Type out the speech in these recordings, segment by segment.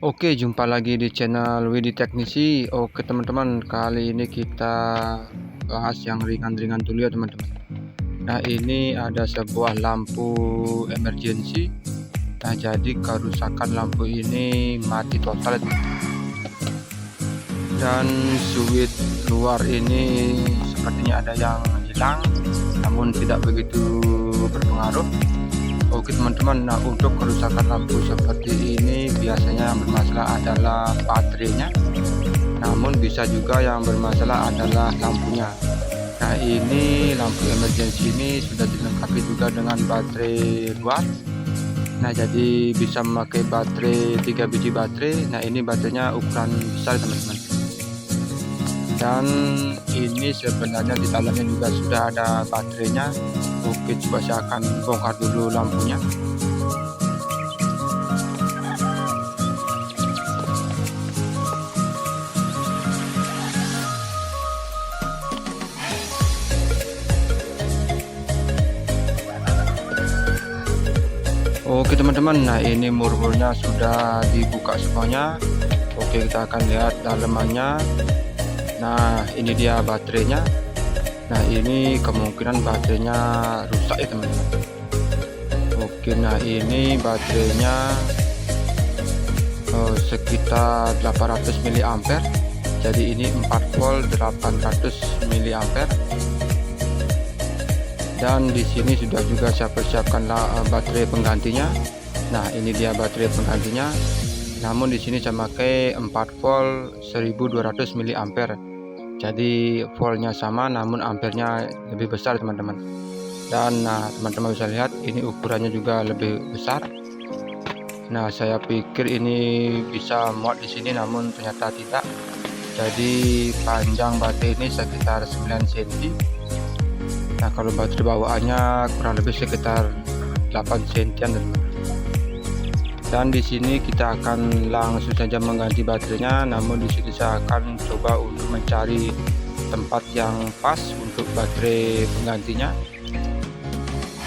Oke, jumpa lagi di channel Widi Teknisi. Oke teman-teman, kali ini kita bahas yang ringan-ringan dulu ya teman-teman. Nah, ini ada sebuah lampu emergency. Nah, jadi kerusakan lampu ini mati total ya, teman-teman. Dan switch luar ini sepertinya ada yang hilang, namun tidak begitu berpengaruh. Oke teman-teman, nah untuk kerusakan lampu seperti ini biasanya yang bermasalah adalah baterainya, namun bisa juga yang bermasalah adalah lampunya. Nah, ini lampu emergency ini sudah dilengkapi juga dengan baterai luar. Nah, jadi bisa memakai baterai 3 biji baterai. Nah, ini baterainya ukuran besar teman-teman. Dan ini sebenarnya di dalamnya juga sudah ada baterainya. Oke, coba saya akan bongkar dulu lampunya. Oke teman-teman, nah ini murmurnya sudah dibuka semuanya. Oke, kita akan lihat dalamannya. Nah, ini dia baterainya. Nah, ini kemungkinan baterainya rusak ya teman-teman. Oke, nah ini baterainya sekitar 800 mAh. Jadi ini 4 volt 800 mAh. Dan di sini sudah juga saya persiapkan baterai penggantinya. Nah, ini dia baterai penggantinya. Namun di sini saya pakai 4 volt 1200 mAh. Jadi voltnya sama, namun ampernya lebih besar teman-teman. Dan nah, teman-teman bisa lihat ini ukurannya juga lebih besar. Nah, saya pikir ini bisa muat di sini, namun ternyata tidak. Jadi panjang baterai ini sekitar 9 cm. Nah, kalau baterai bawaannya kurang lebih sekitar 8 cm teman-teman. Dan di sini kita akan langsung saja mengganti baterainya. Namun di sini saya akan coba untuk mencari tempat yang pas untuk baterai penggantinya.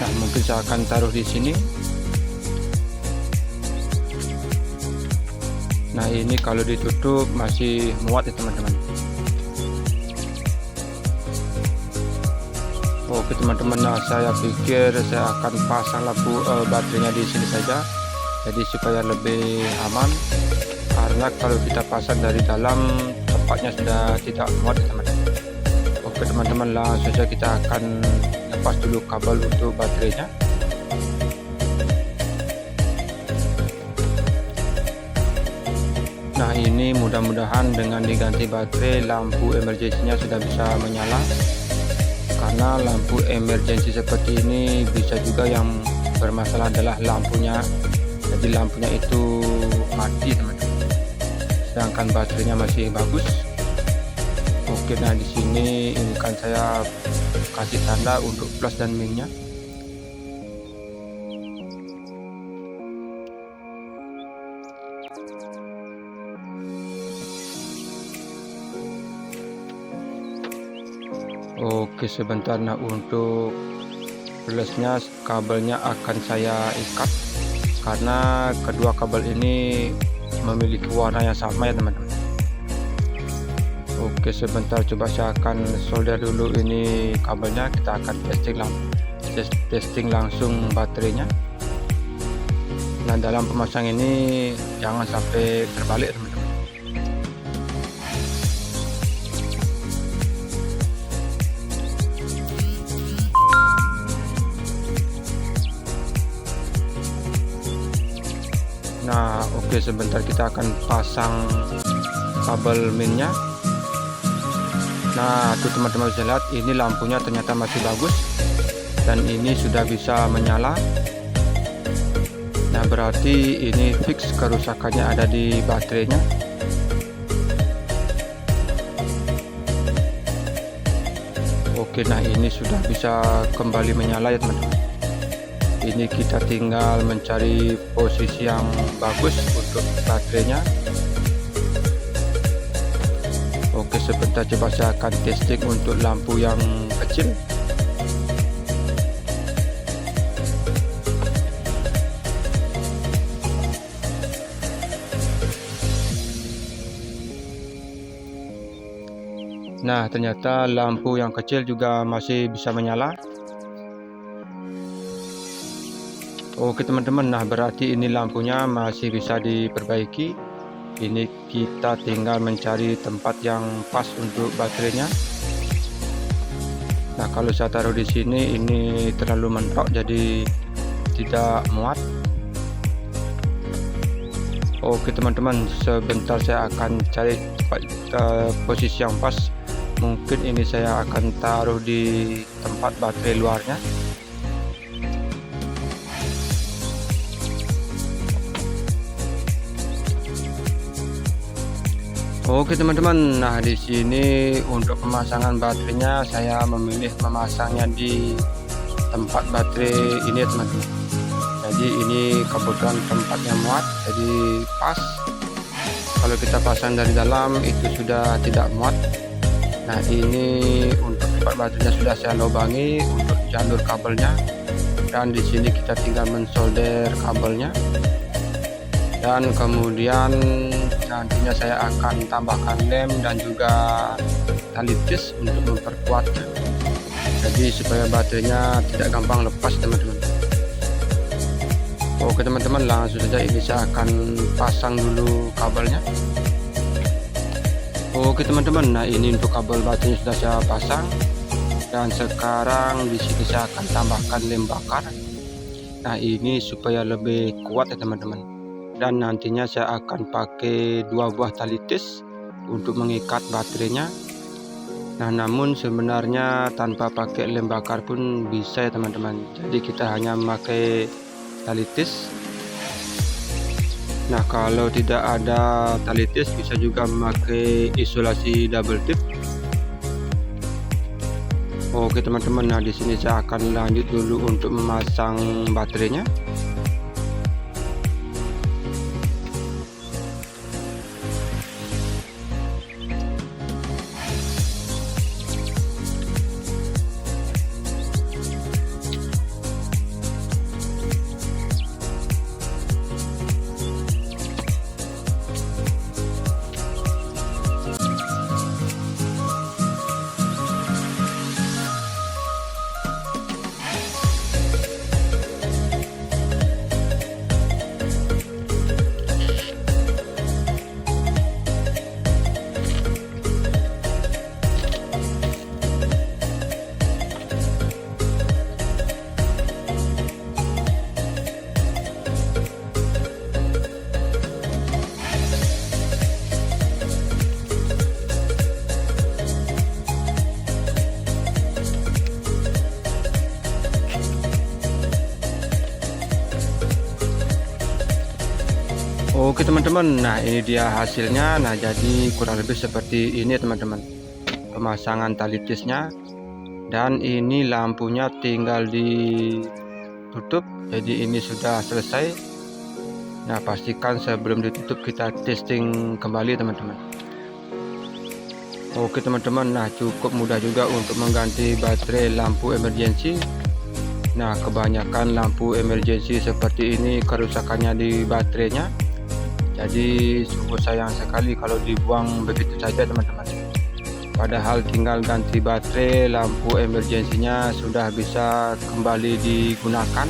Nah, mungkin saya akan taruh di sini. Nah, ini kalau ditutup masih muat ya teman-teman. Oke teman-teman, nah saya pikir saya akan pasang lampu baterainya di sini saja. Jadi supaya lebih aman, karena kalau kita pasang dari dalam tempatnya sudah tidak muat teman-teman. Oke teman-teman, langsung saja kita akan lepas dulu kabel untuk baterainya. Nah, ini mudah-mudahan dengan diganti baterai lampu emergensinya sudah bisa menyala. Karena lampu emergensi seperti ini bisa juga yang bermasalah adalah lampunya. Jadi lampunya itu mati teman-teman, sedangkan baterainya masih bagus. Oke, nah di sini ini kan saya kasih tanda untuk plus dan minusnya. Oke, sebentar. Nah, untuk plusnya kabelnya akan saya ikat, karena kedua kabel ini memiliki warna yang sama ya teman-teman. Oke, sebentar, coba saya akan solder dulu ini kabelnya. Kita akan testing langsung baterainya. Nah, dalam pemasang ini jangan sampai terbalik teman-teman. Nah, oke, sebentar kita akan pasang kabel minnya. Nah, tuh teman-teman bisa lihat ini lampunya ternyata masih bagus dan ini sudah bisa menyala. Nah, berarti ini fix kerusakannya ada di baterainya. Oke, nah ini sudah bisa kembali menyala ya teman-teman. Ini kita tinggal mencari posisi yang bagus untuk baterainya. Oke, sebentar, coba saya akan testing untuk lampu yang kecil. Nah, ternyata lampu yang kecil juga masih bisa menyala. Oke teman-teman, nah berarti ini lampunya masih bisa diperbaiki. Ini kita tinggal mencari tempat yang pas untuk baterainya. Nah, kalau saya taruh di sini ini terlalu mentok jadi tidak muat. Oke teman-teman, sebentar saya akan cari posisi yang pas. Mungkin ini saya akan taruh di tempat baterai luarnya. Oke teman-teman, nah di sini untuk pemasangan baterainya saya memilih memasangnya di tempat baterai ini ya teman-teman. Jadi ini kebetulan tempatnya muat, jadi pas. Kalau kita pasang dari dalam itu sudah tidak muat. Nah ini untuk tempat baterainya sudah saya lubangi untuk jalur kabelnya, dan di sini kita tinggal mensolder kabelnya. Dan kemudian nantinya saya akan tambahkan lem dan juga tali tis untuk memperkuatnya, jadi supaya baterainya tidak gampang lepas teman-teman. Oke teman-teman, langsung saja ini saya akan pasang dulu kabelnya. Oke teman-teman, nah ini untuk kabel baterainya sudah saya pasang, dan sekarang di sini saya akan tambahkan lem bakar. Nah ini supaya lebih kuat ya teman-teman. Dan nantinya saya akan pakai 2 buah tali tis untuk mengikat baterainya. Nah namun sebenarnya tanpa pakai lem bakar pun bisa ya teman-teman, jadi kita hanya memakai tali tis. Nah kalau tidak ada tali tis bisa juga memakai isolasi double tip. Oke teman-teman, nah di sini saya akan lanjut dulu untuk memasang baterainya. Oke teman-teman, nah ini dia hasilnya. Nah jadi kurang lebih seperti ini teman-teman, pemasangan tali tisnya. Dan ini lampunya tinggal ditutup, jadi ini sudah selesai. Nah pastikan sebelum ditutup kita testing kembali teman-teman. Oke teman-teman, nah cukup mudah juga untuk mengganti baterai lampu emergency. Nah kebanyakan lampu emergency seperti ini kerusakannya di baterainya, jadi sungguh sayang sekali kalau dibuang begitu saja teman-teman. Padahal tinggal ganti baterai, lampu emergensinya sudah bisa kembali digunakan.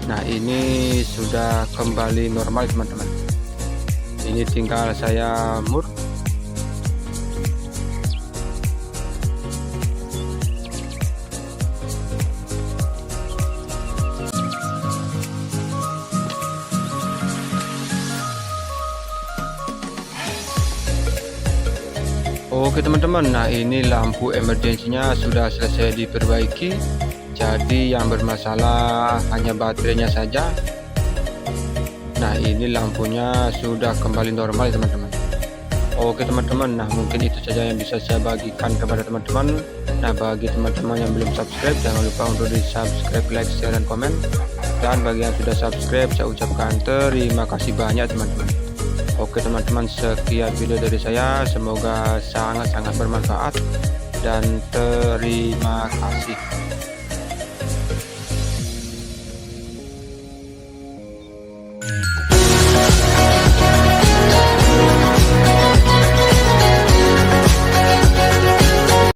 Nah ini sudah kembali normal teman-teman. Ini tinggal saya mur. Oke teman-teman, nah ini lampu emergensinya sudah selesai diperbaiki. Jadi yang bermasalah hanya baterainya saja. Nah ini lampunya sudah kembali normal teman-teman. Oke teman-teman, nah mungkin itu saja yang bisa saya bagikan kepada teman-teman. Nah bagi teman-teman yang belum subscribe, jangan lupa untuk di subscribe, like, share, dan komen. Dan bagi yang sudah subscribe, saya ucapkan terima kasih banyak teman-teman. Oke teman-teman, sekian video dari saya, semoga sangat-sangat bermanfaat dan terima kasih.